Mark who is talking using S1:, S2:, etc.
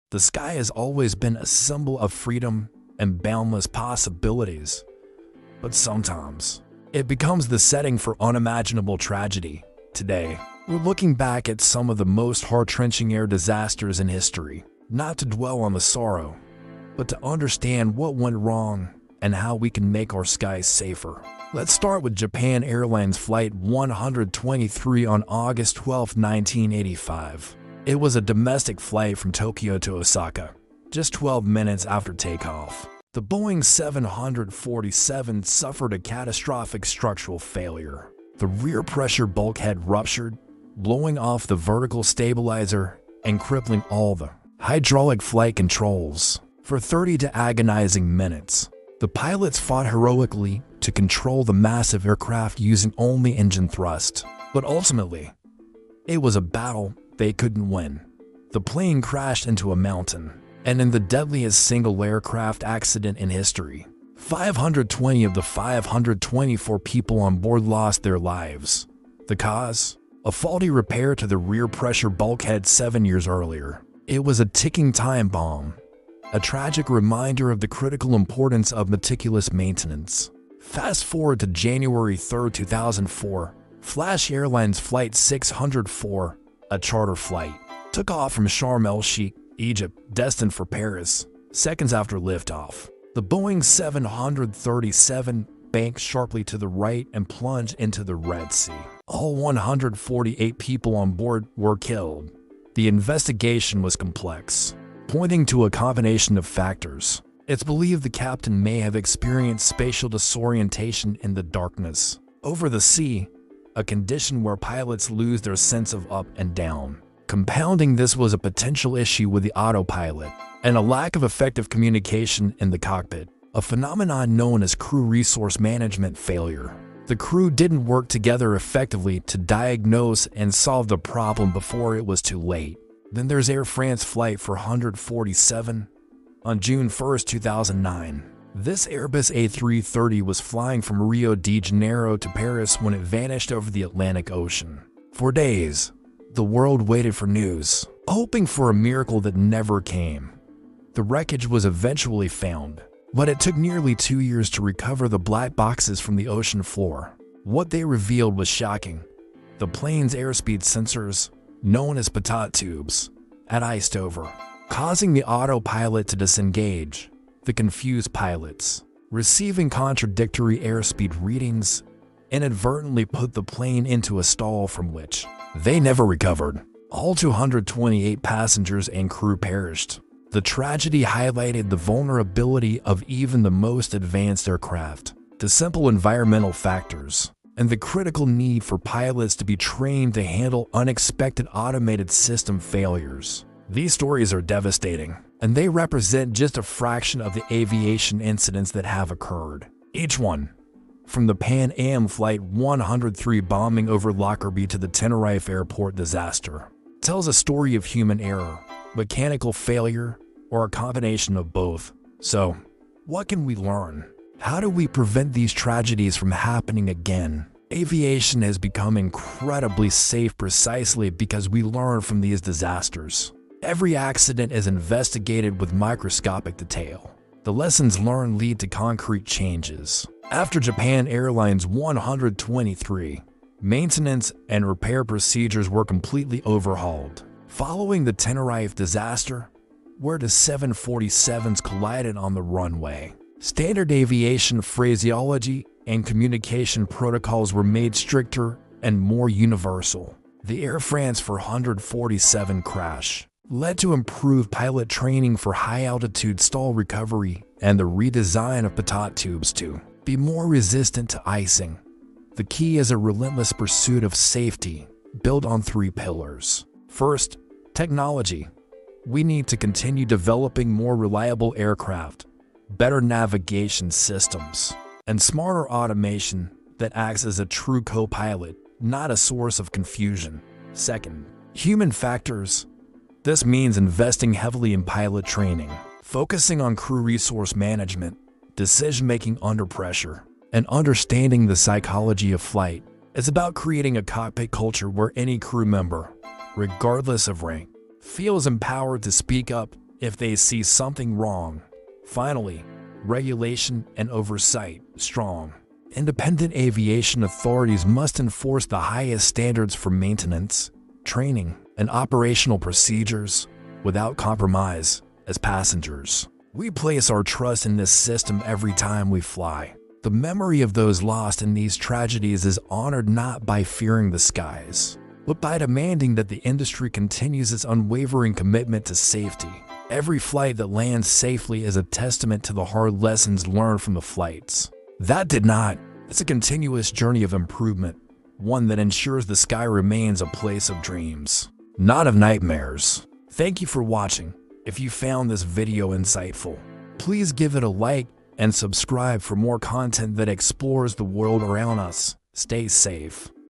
S1: The sky has always been a symbol of freedom and boundless possibilities, but sometimes it becomes the setting for unimaginable tragedy. Today, we're looking back at some of the most heart-wrenching air disasters in history, not to dwell on the sorrow, but to understand what went wrong and how we can make our skies safer. Let's start with Japan Airlines Flight 123 on August 12, 1985. It was a domestic flight from Tokyo to Osaka, just 12 minutes after takeoff. The Boeing 747 suffered a catastrophic structural failure. The rear pressure bulkhead ruptured, blowing off the vertical stabilizer and crippling all the hydraulic flight controls. For 30 to agonizing minutes, the pilots fought heroically to control the massive aircraft using only engine thrust. But ultimately, it was a battle they couldn't win. The plane crashed into a mountain, and in the deadliest single aircraft accident in history, 520 of the 524 people on board lost their lives. The cause? A faulty repair to the rear pressure bulkhead 7 years earlier. It was a ticking time bomb, a tragic reminder of the critical importance of meticulous maintenance. Fast forward to January 3, 2004, Flash Airlines Flight 604, a charter flight, took off from Sharm el-Sheikh, Egypt, destined for Paris. Seconds after liftoff, the Boeing 737 banked sharply to the right and plunged into the Red Sea. All 148 people on board were killed. The investigation was complex, pointing to a combination of factors. It's believed the captain may have experienced spatial disorientation in the darkness over the sea, a condition where pilots lose their sense of up and down. Compounding this was a potential issue with the autopilot and a lack of effective communication in the cockpit, a phenomenon known as crew resource management failure. The crew didn't work together effectively to diagnose and solve the problem before it was too late. Then there's Air France Flight 447 on June 1, 2009. This Airbus A330 was flying from Rio de Janeiro to Paris when it vanished over the Atlantic Ocean. For days, the world waited for news, hoping for a miracle that never came. The wreckage was eventually found, but it took nearly 2 years to recover the black boxes from the ocean floor. What they revealed was shocking. The plane's airspeed sensors, known as pitot tubes, had iced over, causing the autopilot to disengage. The confused pilots, receiving contradictory airspeed readings, inadvertently put the plane into a stall from which they never recovered. All 228 passengers and crew perished. The tragedy highlighted the vulnerability of even the most advanced aircraft to simple environmental factors and the critical need for pilots to be trained to handle unexpected automated system failures. These stories are devastating, and they represent just a fraction of the aviation incidents that have occurred. Each one, from the Pan Am Flight 103 bombing over Lockerbie to the Tenerife airport disaster, tells a story of human error, mechanical failure, or a combination of both. So, what can we learn? How do we prevent these tragedies from happening again? Aviation has become incredibly safe precisely because we learn from these disasters. Every accident is investigated with microscopic detail. The lessons learned lead to concrete changes. After Japan Airlines 123, maintenance and repair procedures were completely overhauled. Following the Tenerife disaster, where the 747s collided on the runway, standard aviation phraseology and communication protocols were made stricter and more universal. The Air France 447 crash led to improved pilot training for high-altitude stall recovery and the redesign of pitot tubes to be more resistant to icing. The key is a relentless pursuit of safety, built on 3 pillars. First, technology. We need to continue developing more reliable aircraft, better navigation systems, and smarter automation that acts as a true co-pilot, not a source of confusion. Second, human factors. This means investing heavily in pilot training, focusing on crew resource management, decision-making under pressure, and understanding the psychology of flight. It's about creating a cockpit culture where any crew member, regardless of rank, feels empowered to speak up if they see something wrong. Finally, regulation and oversight strong. Independent aviation authorities must enforce the highest standards for maintenance, training, and operational procedures without compromise. As passengers, we place our trust in this system every time we fly. The memory of those lost in these tragedies is honored not by fearing the skies, but by demanding that the industry continues its unwavering commitment to safety. Every flight that lands safely is a testament to the hard lessons learned from the flights that did not. It's a continuous journey of improvement, one that ensures the sky remains a place of dreams, not of nightmares. Thank you for watching. If you found this video insightful, please give it a like and subscribe for more content that explores the world around us. Stay safe.